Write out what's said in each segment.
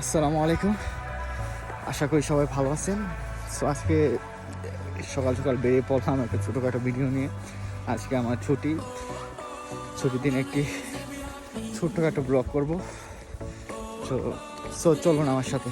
আসসালামু আলাইকুম, আশা করি সবাই ভালো আছেন। সো আজকে সকাল সকাল বেরিয়ে পড়লাম একটা ছোটোখাটো ভিডিও নিয়ে। আজকে আমার ছুটির দিন একটি ছোট্টখাটো ব্লগ করবো। সো চলুন আমার সাথে।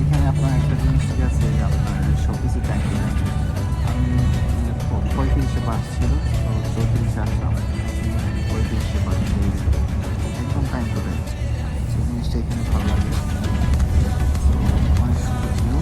এখানে আপনার একটা জিনিস কি আছে, আপনার সব কিছু টাইম দেয়। আমি 35-এ বাস ছিল, তো 34-এ আসলাম, 35-এ বাস হয়ে গেল, একদম টাইম তো দেয়। সেই জিনিসটা এখানে ভালো লাগে। অনেক সুন্দর ভিউ।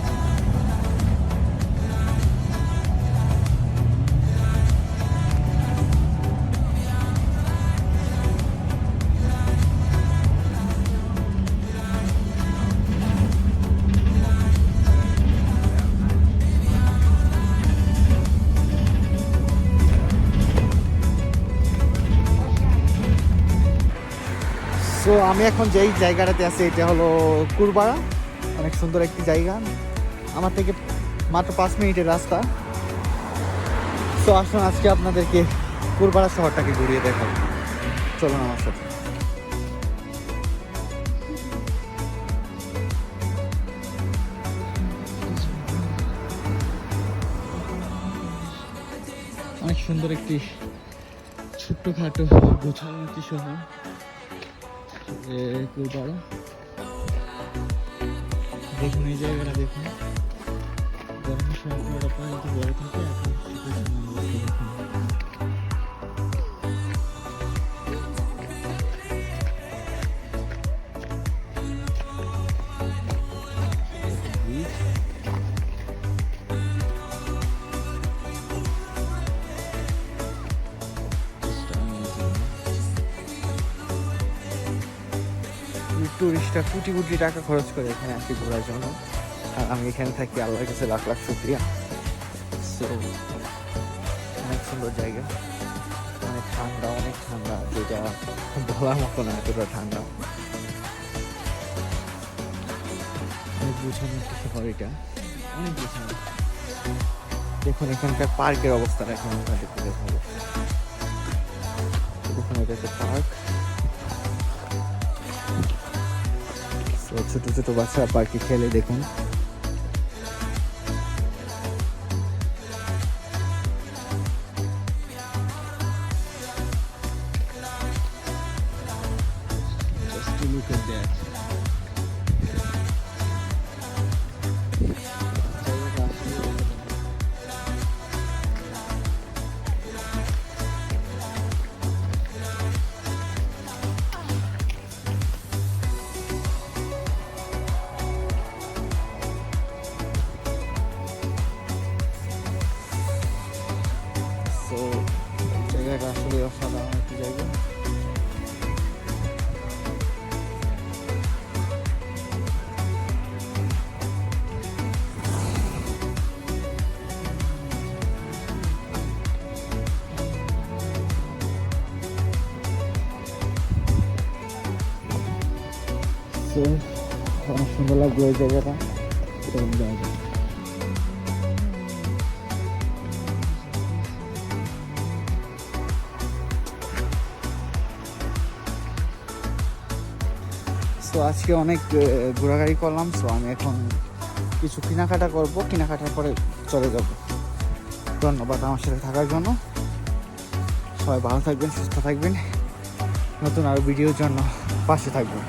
সো আমি এখন যেই জায়গাটাতে আছি এটা হলো কুরবাড়া। অনেক সুন্দর একটি জায়গা, আমার থেকে মাত্র 5 মিনিটের রাস্তা। সো আসুন আজকে আপনাদেরকে কুরবাড়া শহরটাকে ঘুরিয়ে দেখাবো, চলুন আমার সাথে। অনেক সুন্দর একটি ছোট্টখাটো গোছানো একটি শহর কুরবাড়া। দেখুন এই জায়গাটা, দেখুন গরমের সময় পুরোটা পানি তো বড় থাকে, এখন শীতের সময় অবস্থা দেখুন। টুরিস্টরা কোটি কোটি টাকা খরচ করে এখানে আসি ঘোরার জন্য, আর আমি এখানে থাকি, আল্লাহর কাছে লাখ লাখ শুকরিয়া। সো অনেক সুন্দর জায়গা, অনেক ঠান্ডা, যেটা বলার মতো না, এতটা ঠান্ডা। অনেক গুছানো একটা শহর এটা, অনেক গুছানো। দেখুন এখানকার পার্কের অবস্থাটা এখন আপনাদেরকে দেখাবো। দেখুন এটা একটা পার্ক। ছোট ছোট বাচ্চারা পার্কে খেলে, দেখুন just to look at that. So জায়গাটা আসলে অসাধারণ একটি জায়গা। So অনেক সুন্দর লাগলো এই জায়গাটা, এরকম জায়গা। সো আজকে অনেক ঘোরাঘুরি করলাম। সো আমি এখন কিছু কেনাকাটা করবো, কেনাকাটার পরে চলে যাব। ধন্যবাদ আমার সাথে থাকার জন্য। সবাই ভালো থাকবেন, সুস্থ থাকবেন, নতুন আরও ভিডিওর জন্য পাশে থাকবেন।